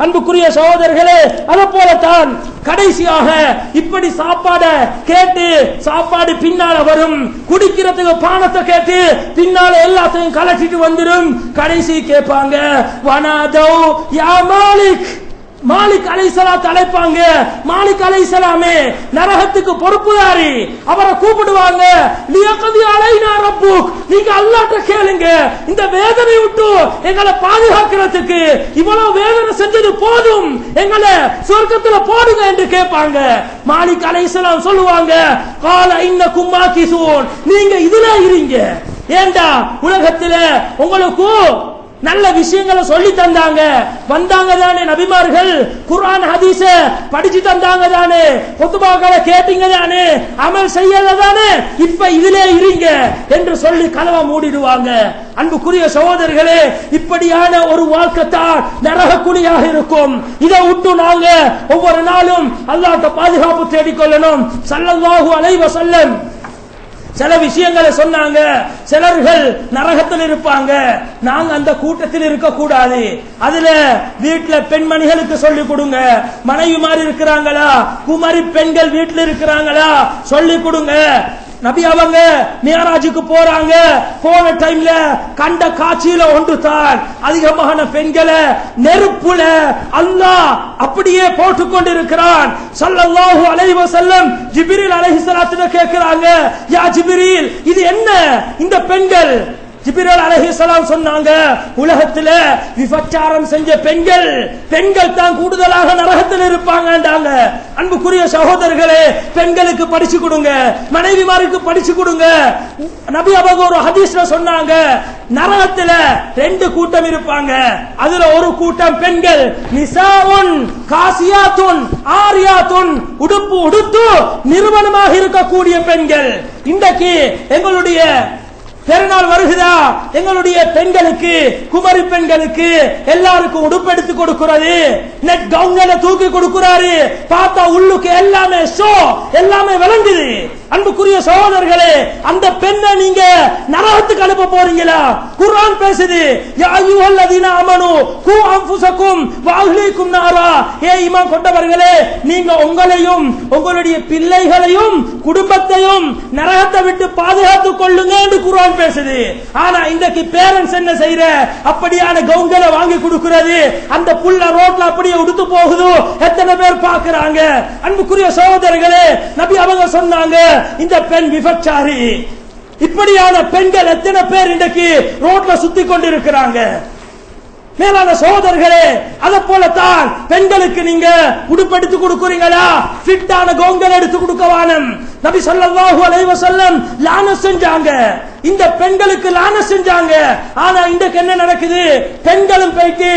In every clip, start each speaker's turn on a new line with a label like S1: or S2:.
S1: அன்புக்குரிய சகோதரர்களே, அதை போலத்தான் கடைசியாக இப்படி சாப்பாட கேட்டு சாப்பாடு பின்னால வரும், குடிக்கிறதுக்கு பானத்தை கேட்டு பின்னால எல்லாத்தையும் கலட்டிட்டு வந்துடும். கடைசி கேட்பாங்க, வனாதோ யா மாலிக், மாலிக் அலைஹிஸ்ஸலாம் அழைப்பாங்க. மாலிக் அலைஹிஸ்ஸலாமே நரகத்துக்கு பொறுப்புதாரி, அவரை கூப்பிடுவாங்க. லியக்தி அலைனா ரப்புக், நீங்க அல்லாஹ்ட்ட கேளுங்க, இந்த வேதனை விட்டு எங்களை பாதுகாக்கிறதுக்கு இவ்வளவு வேதனை செஞ்சது போதும், எங்களை சொர்க்கத்துல போடுங்க என்று கேட்பாங்க. மாலிக் அலைஹிஸ்ஸலாம் சொல்லுவாங்க, கால இன்னக்கும் மாகிசூன், நீங்க இதுல இருங்க. ஏண்டா உலகத்துல உங்களுக்கு நல்ல விஷயங்களை சொல்லி தந்தாங்க, வந்தாங்க தானே நபிமார்கள், குர்ஆன் ஹதீஸ படிச்சு தந்தாங்க தானே, குத்துபாக்களை கேட்டீங்க தானே, அமல் செய்யல தானே, இப்ப இதிலே இருங்க என்று சொல்லி கதவை மூடிடுவாங்க. அன்புக்குரிய சகோதரர்களே, இப்படியான ஒரு வாழ்க்கை தான் நரகக்குழியாக இருக்கும். இதை விட்டு நாங்க ஒவ்வொரு நாளும் அல்லாஹ்ட்ட பாதுகாப்பு தேடிக்கொள்ளணும். ஸல்லல்லாஹு அலைஹி வஸல்லம் சில விஷயங்களை சொன்னாங்க. சிலர்கள் நரகத்தில் இருப்பாங்க, நாங்க அந்த கூட்டத்தில் இருக்க கூடாது. அதுல வீட்டுல பெண்மணிகளுக்கு சொல்லி கொடுங்க, மனைவி மாதிரி இருக்கிறாங்களா, குமரி பெண்கள் வீட்டில் இருக்கிறாங்களா சொல்லி கொடுங்க. நபி அவங்க மியராஜுக்கு போறாங்க, போன டைம்ல கண்ட காட்சியில ஒன்று தான், அதிகமான பெண்களை நெருப்புல அல்லாஹ் அப்படியே போட்டுக் கொண்டிருக்கிறான். ஸல்லல்லாஹு அலைஹி வஸல்லம் ஜிப்ரீல் அலைஹிஸ்ஸலாத்து கேட்கிறாங்க, யா ஜிப்ரீல், இது என்ன இந்த பெண்கள்? ஜிப்ரீல் அலைஹிஸ்ஸலாம் சொன்னாங்க, உலகத்துல விபச்சாரம் செஞ்ச பெண்கள் தான் கூடுதலாக நரகத்தில் இருப்பாங்கன்றாங்க. அன்புக்குரிய சகோதரர்களே, பெண்களுக்கு படிச்சு கொடுங்க, மனைவிமாருக்கு படிச்சு கொடுங்க. நபி அவங்க ஒரு ஹதீஸ்ல சொன்னாங்க, நரகத்துல 2 கூட்டம் இருப்பாங்க, அதுல ஒரு கூட்டம் பெண்கள், நிசாவுன் காசியாத்துன் ஆரியாத்துன், உடுப்பு உடுத்து நிறுவனமாக இருக்கக்கூடிய பெண்கள். இன்றைக்கு எங்களுடைய பெருநாள் வருகிறா, எங்களுடைய பெண்களுக்கு, குமரி பெண்களுக்கு எல்லாருக்கும் உடுப்பெடுத்து கொடுக்கிறது, நெட் கவுன்களை தூக்கி கொடுக்கிறாரு, பார்த்தா உள்ளுக்கு எல்லாமே ஷோ, எல்லாமே விளங்குது. அன்புக்குரிய சகோதரர்களே, அந்த பெண்ணை நீங்க நரகத்துக்கு அனுப்ப போறீங்களா? குர்ஆன் பேசுது, யா அய்யுஹல்லதீன ஆமனு கூ அன்ஃபுஸக்கும் வ அஹ்லீக்கும் நாரா, ஏ ஈமான் கொண்டவர்களே, நீங்க உங்களையும் உங்களுடைய பிள்ளைகளையும் குடும்பத்தையும் நரகத்தை விட்டு பாதுகாத்துக் கொள்ளுங்க என்று குர்ஆன் பேசுது. ஆனா இன்றைக்கு பேரண்ட்ஸ் என்ன செய்யற, அப்படியான கவுன்களை வாங்கி கொடுக்கிறது, அந்த புள்ள ரோட்ல அப்படியே உடுத்து போகுது, எத்தனை பேர் பார்க்கிறாங்க? அன்புக்குரிய சகோதரர்களே, நபி அவங்க சொன்னாங்க, இந்த பெண் விபச்சாரி. இப்படியான பெண்கள் எத்தனை பேர் இன்றைக்கு ரோட்ல சுத்தி கொண்டிருக்கிறாங்க? மேலான சகோதரர்களே, அதை போலத்தான் பெண்களுக்கு நீங்க உடுப்படுத்தி கொடுக்கிறீங்களா? ஃபிட்டான கவுன்கள் எடுத்து கொடுக்கவானம். நபி ஸல்லல்லாஹு அலைஹி வஸல்லம் லானத் செஞ்சாங்க, இந்த பெண்களுக்கு லானத் செஞ்சாங்க. ஆனா இன்றைக்கு என்ன நடக்குது? பெண்களும் போயிட்டு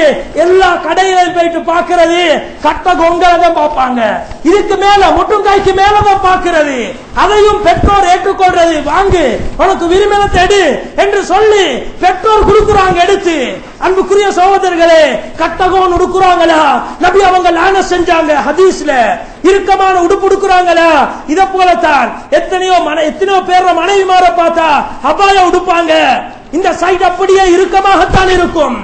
S1: எல்லா கடையிலும் போயிட்டு பாக்குறது கட்ட கவுன்களை தான் பார்ப்பாங்க, இதுக்கு மேல முட்டுங்காய்க்கு மேல தான் பாக்குறது. அதையும் பெற்றோர் ஏற்றுக்கொள்றது, வாங்கு உனக்கு விரும்பினதை எடு என்று சொல்லி பெற்றோர் கொடுக்குறாங்க எடுத்து. அன்புக்குரிய சகோதரர்களே, கட்டகோன் உடுக்குறாங்களா? நபி அவங்க லானத் செஞ்சாங்க ஹதீஸ்ல. இறுக்கமான உடுப்பு உடுக்குறாங்களா? இத போலத்தான் எத்தனையோ பேர் மனைவிமார பார்த்தா அபாய உடுப்பாங்க, இந்த சைடு அப்படியே இறுக்கமாகத்தான் இருக்கும்.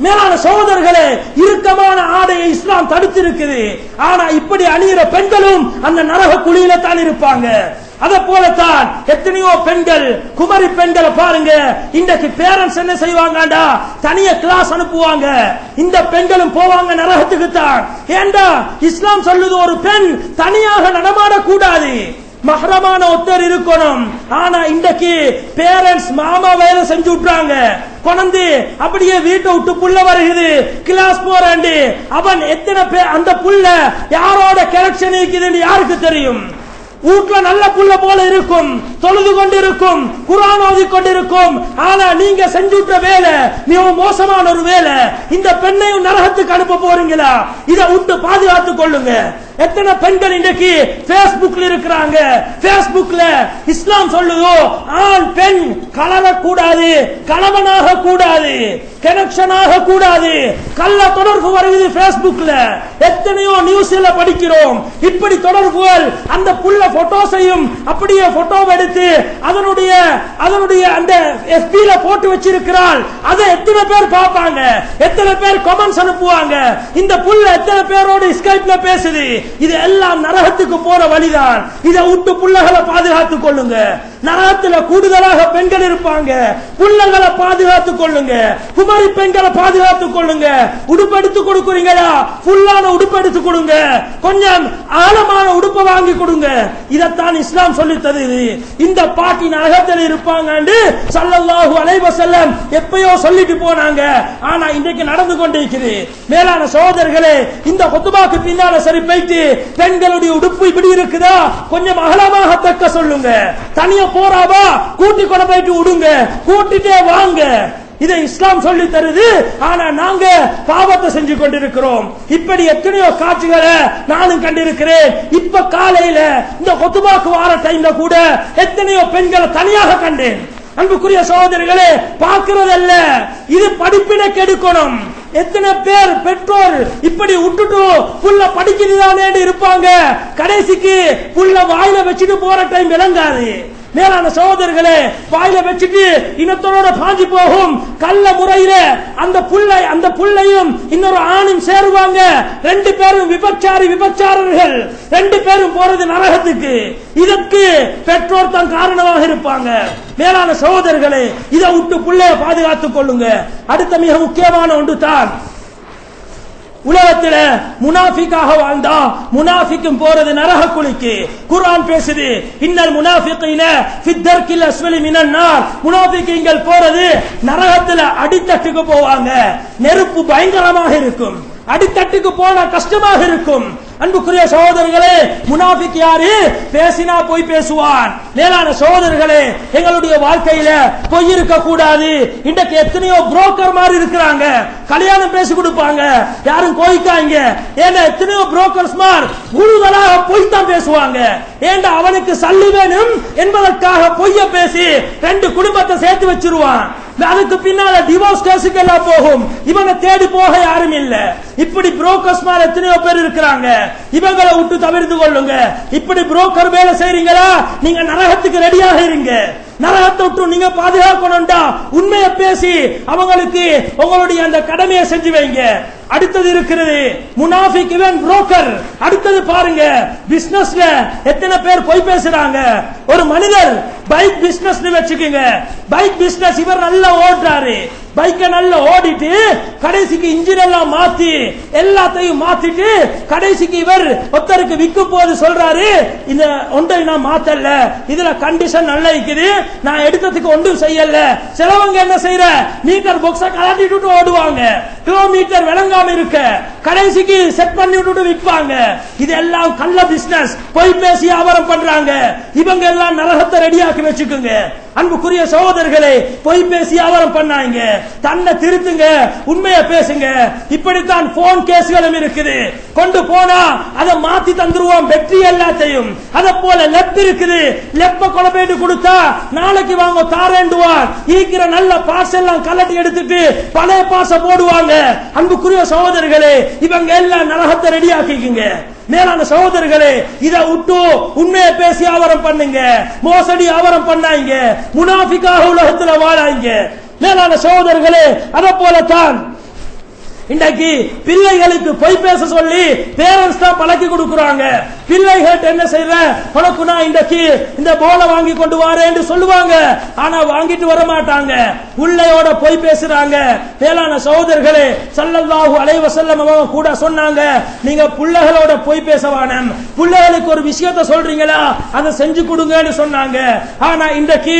S1: மேலான சகோதரர்களே, இறுக்கமான ஆடையை இஸ்லாம் தடுத்து இருக்குது. ஆனா இப்படி அணியிற பெண்களும் அந்த நரக குழியில தான் இருப்பாங்க. அதை போலத்தான் எத்தனையோ பெண்கள், குமரி பெண்களை பாருங்க, இன்றைக்கு பேரண்ட்ஸ் என்ன செய்வாங்கடா, தனிய கிளாஸ் அனுப்புவாங்க. இந்த பெண்களும் போவாங்க நரகத்துக்கு தான். ஏண்டா இஸ்லாம் சொல்லுது, ஒரு பெண் தனியாக நடமாட கூடாது, மஹ்ரமான ஒருத்தர் இருக்கணும். ஆனா இன்றைக்கு பேரண்ட்ஸ் மாமா வேலை செஞ்சு விட்டுறாங்க, கொண்டு அப்படியே வீட்டை விட்டு புள்ள வருகிறது, கிளாஸ் போறாண்டி, அவன் எத்தனை பேர் அந்த புள்ள யாரோட கனெக்ஷன் இருக்குதுன்னு யாருக்கு தெரியும்? வீட்டுல நல்ல புள்ள போல இருக்கும், தொழுது கொண்டிருக்கும், குர்ஆன் ஓதி கொண்டிருக்கும். ஆனா நீங்க செஞ்சுட்ட வேலை மிகவும் மோசமான ஒரு வேலை. இந்த பெண்ணையும் நரகத்துக்கு அனுப்ப போறீங்களா? இதை விட்டு பாதுகாத்துக் கொள்ளுங்க. எத்தனை பெண்கள் இன்றைக்கு Facebookல இருக்கிறாங்க. Facebookல இஸ்லாம் சொல்லுதோ ஆண் பெண் கலரக்கூடாது, கலவனாக கூடாது, கனெக்ஷனாக கூடாது, கள்ள தொடர்பு வருகிறது Facebookல. எத்தனையோ நியூஸ்ல படிக்கிறோம் இப்படி தொடர்புகள். அந்த புள்ள போட்டோஸையும் அப்படியே போட்டோ எடுத்து அதனுடைய அந்த FB-ல போட்டு வச்சிருக்கிறாள். அதை எத்தனை பேர் பார்ப்பாங்க, எத்தனை பேர் கமெண்ட்ஸ் அனுப்புவாங்க, இந்த புள்ள எத்தனை பேரோடு ஸ்கைப்ல பேசுது. இது எல்லாம் நரகத்துக்கு போற வழிதான். இதை விட்டு புள்ளகளை பாதுகாத்துக் கொள்ளுங்க. நரகத்துல கூடுதலாக பெண்கள் இருப்பாங்க. புள்ளங்களை பாதுகாத்துக் கொள்ளுங்க. குமரி பெண்களை பாதுகாத்துக் கொள்ளுங்க. உடுப்பெடுத்து கொடுக்குறீங்களா, ஃபுல்லான உடுப்பெடுத்து கொடுங்க, கொஞ்சம் ஆழமான உடுப்பை வாங்கி கொடுங்க. இதைத்தான் இஸ்லாம் சொல்லி தருது. இந்த பாட்டி நரகத்தில் இருப்பாங்க ஸல்லல்லாஹு அலைஹி வஸல்லம் எப்பயோ சொல்லிட்டு போனாங்க. ஆனா இன்றைக்கு நடந்து கொண்டிருக்கிறது. மேலான சகோதரர்களே, இந்த குத்பாக்கு பின்னால சரி போயிட்டு பெண்களுடைய உடுப்பு இப்படி இருக்குதா கொஞ்சம் அகலமாக தக்க சொல்லுங்க. தனியா போறாவா கூட்டி கொண்டு போயிட்டு விடுங்க, கூட்டிட்டே வாங்க. இதை இஸ்லாம் சொல்லி தருது. ஆனா நாங்க பாவத்தை செஞ்சு கொண்டிருக்கிறோம். இப்படி எத்தனையோ காட்சிகளை நானும் கண்டிருக்கிறேன். இப்ப காலையில இந்த குத்பாக்கு வார டைம்ல கூட எத்தனையோ பெண்களை தனியாக கண்டேன். அன்புக்குரிய சகோதரிகளே, பார்க்கிறதல்ல, இது படிப்பினை கெடுக்கணும். எத்தனை பேர் பெற்றோர் இப்படி விட்டுட்டு புள்ள படிக்கிறதானே இருப்பாங்க. கடைசிக்கு புள்ள வாயில வச்சுட்டு போற டைம் விளங்காது. மேலான சகோதரர்களே, வாயில வச்சுட்டு இனத்தோட பாஞ்சி போகும். கள்ள முறையில அந்த புள்ளையும் இன்னொரு ஆணும் சேருவாங்க. ரெண்டு பேரும் விபச்சாரர்கள், ரெண்டு பேரும் போறது நரகத்துக்கு. இதற்கு பெற்றோர் தான் காரணமாக இருப்பாங்க. மேலான சகோதரர்களே, இதை விட்டு புள்ளைய பாதுகாத்துக் கொள்ளுங்க. அடுத்த மிக முக்கியமான ஒன்று தான், உலகத்தில் முனாஃபிக்காக வாழ்ந்தா முனாஃபிக்கும் போறது நரக குழிக்கு. குர்ஆன் பேசுது, இன்னல் முனாஃபிகீன ஃபித்தர்கில் அஸ்வலி மினன் நார். முனாஃபிகீன்கள் போறது நரகத்துல அடித்தட்டுக்கு போவாங்க. நெருப்பு பயங்கரமாக இருக்கும், அடித்தட்டுக்கு போன கஷ்டமாக இருக்கும். அன்புக்குரிய சகோதரர்களே, முனாஃபிக் யாரு? பேசினா போய் பேசுவான். மேலான சகோதரர்களே, எங்களுடைய வாழ்க்கையில பொய் இருக்க கூடாது. இன்றைக்கு எத்தனையோ புரோக்கர் மாதிரி இருக்கிறாங்க, கல்யாணம் பேசி கொடுப்பாங்க, யாரும் கோயிக்காங்க. ஏன்னா எத்தனையோ புரோக்கர்ஸ் மாதிரி கூடுதலாக பொய் தான் பேசுவாங்க. ஏண்டா அவனுக்கு சல்லி வேணும் என்பதற்காக பொய்ய பேசி ரெண்டு குடும்பத்தை சேர்த்து வச்சிருவான். அதுக்கு பின்னால டிவோர்ஸ் கேஸுக்கு எல்லாம் போகும். இவங்க தேடி போக யாரும் இல்ல. இப்படி புரோக்கர்ஸ் மாதிரி எத்தனையோ பேர் இருக்கிறாங்க. இவங்களை விட்டு தவிர்த்து கொள்ளுங்க. இப்படி புரோக்கர் வேலை செய்றீங்களா, நீங்க நரகத்துக்கு ரெடியாக இருங்க. நரகத்தை விட்டு நீங்க பாதுகாக்கணும்டா உண்மையை பேசி அவங்களுக்கு உங்களுடைய அந்த கடமையை செஞ்சு வைங்க. அடுத்தது இருக்கிறது முனாஃபிக், இவன் புரோக்கர். அடுத்தது பாருங்க, பிசினஸ்ல எத்தனை பேர் போய் பேசுறாங்க. ஒரு மனிதர் பைக் பிசினஸ் வச்சுக்கோங்க. பைக் பிசினஸ் இவர் நல்லா ஓடுறாரு. பைக்க நல்லா ஓடிட்டு கடைசிக்கு இன்ஜின் எல்லாம் மாத்தி எல்லாத்தையும் மாத்திட்டு கடைசிக்கு இவர் ஒருத்தருக்கு விற்கும் போது சொல்றாரு, இந்த ஒன்றை நான் மாத்தல, இதுல கண்டிஷன் நல்லா இருக்குது, நான் எடுத்ததுக்கு ஒன்றும் செய்யல. சிலவங்க என்ன செய்யற, மீட்டர் பாக்ஸ கலட்டிட்டு ஓடுவாங்க, கிலோமீட்டர் விளங்காம இருக்க கடைசிக்கு செட் பண்ணி விட்டு விற்பாங்க. இதெல்லாம் கள்ள பிசினஸ், பொய் பேசி வியாபாரம் பண்றாங்க. இவங்க எல்லாம் நரகத்தை ரெடியாக்கி வச்சுக்குங்க. அன்புக்குரிய சகோதரர்களே, பொய் பேசி வியாபாரம் பண்ணாங்க. தன்னை திருத்துங்க, உண்மையை பேசுங்க. இப்படித்தான் போன் கேஸ்களும் இருக்குது. கொண்டு போனா அதை மாத்தி தந்துருவோம் வெற்றி எல்லாத்தையும். அத போல லெப் இருக்குது, லெப்ப கொலபேட்டு கொடுத்தா நாளைக்கு வாங்க தாரேண்டுவார். ஈக்கிற நல்ல பாஸ் எல்லாம் கலட்டி எடுத்துட்டு பழைய பாச போடுவாங்க. அன்புக்குரிய சகோதரர்களே, இவங்க எல்லாம் நரகத்தை ரெடி ஆக்கிக்குங்க. மேலான சகோதரர்களே, இதை விட்டு உண்மையை பேசி வியாபாரம் பண்ணுங்க. மோசடி வியாபாரம் பண்ணாங்க, முனாஃபிக்காக உலகத்தில் வாழாங்க. மேலான சகோதரர்களே, அத போலத்தான் இன்றைக்கு பிள்ளைகளுக்கு பொய் பேச சொல்லி பேரண்ட்ஸ் தான் பழக்கி கொடுக்குறாங்க. பிள்ளைகள் என்ன செய்யற, உனக்கு நான் இன்றைக்கு இந்த போலை வாங்கி கொண்டு வரேன்னு சொல்லுவாங்க, ஆனா வாங்கிட்டு வர மாட்டாங்க. பிள்ளையோட பொய் பேசுறாங்க. மேலான சகோதரர்களே, ஸல்லல்லாஹு அலைஹி வஸல்லம் அவங்க கூட சொன்னாங்க, நீங்க பிள்ளைகளோட பொய் பேச வேணாம். பிள்ளைகளுக்கு ஒரு விஷயத்தை சொல்றீங்களா அதை செஞ்சு கொடுங்கன்னு சொன்னாங்க. ஆனா இன்றைக்கு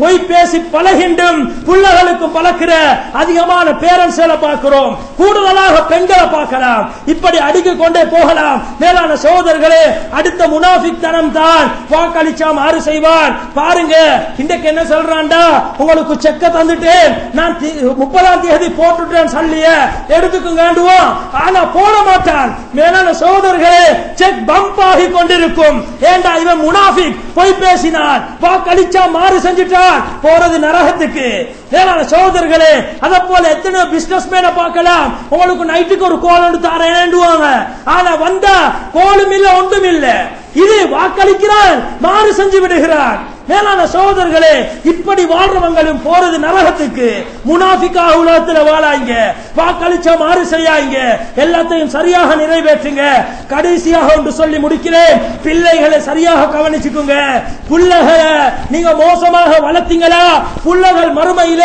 S1: பொய் பேசி பழகின்றும் பிள்ளைகளுக்கு பழக்கிற அதிகமான பேரண்ட்ஸ்களை பார்க்கிறோம். கூடுதலாக பெண்களை பார்க்கலாம். இப்படி அடுக்கிக் கொண்டே போகலாம். மேலான சகோதரர்களே, அடுத்த முனாஃபிக் தனம் தான் வாக்களிச்சா மாறு செய்வான். பாருங்க, இன்றைக்கு என்ன சொல்றான்டா, உங்களுக்கு செக்க தந்துட்டேன், நான் 30ஆம் தேதி போட்டுட்டேன், சொல்லிய எடுத்துக்குங்கண்டுவான். ஆனா போட மாட்டான். மேலான சகோதரர்களே, செக் பம்ப் ஆகி கொண்டிருக்கும். ஏண்டா இவன் முனாஃபிக், பொய் பேசினான், வாக்களிச்சா மாறு செஞ்சுட்டான், போறது நரகத்துக்கு. மேலான சகோதரர்களே, அதை போல எத்தனை பிசினஸ் மேன பார்க்கலாம். உங்களுக்கு நைட்டுக்கு ஒரு கோல் ஒன்று தரேன்டுவாங்க. ஆனா வந்தா கோலும் இல்ல ஒன்றும் இல்ல. இது வாக்களிக்கிறான், மாறு செஞ்சு விடுகிறான். மேலான சகோதரர்களே, இப்படி வாழ்றவங்களும் போறது நரகத்துக்கு. முனாஃபிகா உலகத்தில் வாழாங்க, வாக்களிச்சா மாறு செய்யாங்க, எல்லாத்தையும் சரியாக நிறைவேற்றுங்க. கடைசியாக ஒன்று சொல்லி முடிக்கிறேன், பிள்ளைகளை சரியாக கவனிச்சுக்குங்க. பிள்ளைகளை நீங்க மோசமாக வளர்த்தீங்களா, பிள்ளைகள் மறுமையில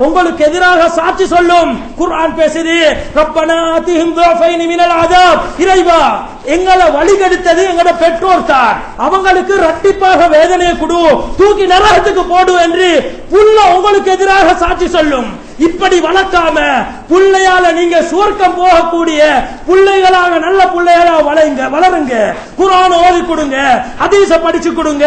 S1: உங்களுக்கு எதிராக சாட்சி சொல்லும். குர்ஆன் பேசுது, ரப்பனா ஆதிஹிம் துஃபைனி மினல் அஸாப். இறைவா, எங்களை வழிகெடுத்தது எங்களோட பெற்றோர் தான், அவங்களுக்கு இரட்டிப்பாக வேதனையை கொடு, தூக்கி நரகத்துக்கு போடு என்று புள்ள உங்களுக்கு எதிராக சாட்சி சொல்லும். இப்படி வளர்க்காம புள்ளையால நீங்க சுவர்க்கம் போகக்கூடிய பிள்ளைகளாக நல்ல பிள்ளைகளாக வளருங்க. குர்ஆன் ஓதி கொடுங்க, ஹதீஸ படிச்சு கொடுங்க.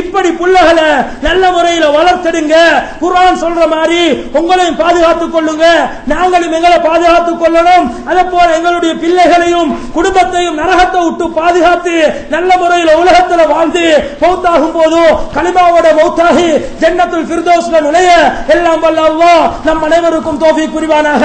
S1: இப்படி பிள்ளைகளை நல்ல முறையில் வளர்த்துடுங்க. குர்ஆன் சொல்ற மாதிரி உங்களையும் பாதுகாத்துக் கொள்ளுங்க, நாங்களும் எங்களை பாதுகாத்துக் கொள்ளணும். அதே போல எங்களுடைய பிள்ளைகளையும் குடும்பத்தையும் நரகத்தை விட்டு பாதுகாத்து நல்ல முறையில் உலகத்தில் வாழ்ந்து மௌத்தாகும் போது கலிமாவோட மௌத்தாகி ஜன்னத்துல் ஃபிர்தௌஸ்ல நுழைய எல்லாம் வல்ல அல்லாஹ் நம் அனைவருக்கும் தௌஃபீக் புரிவானாக.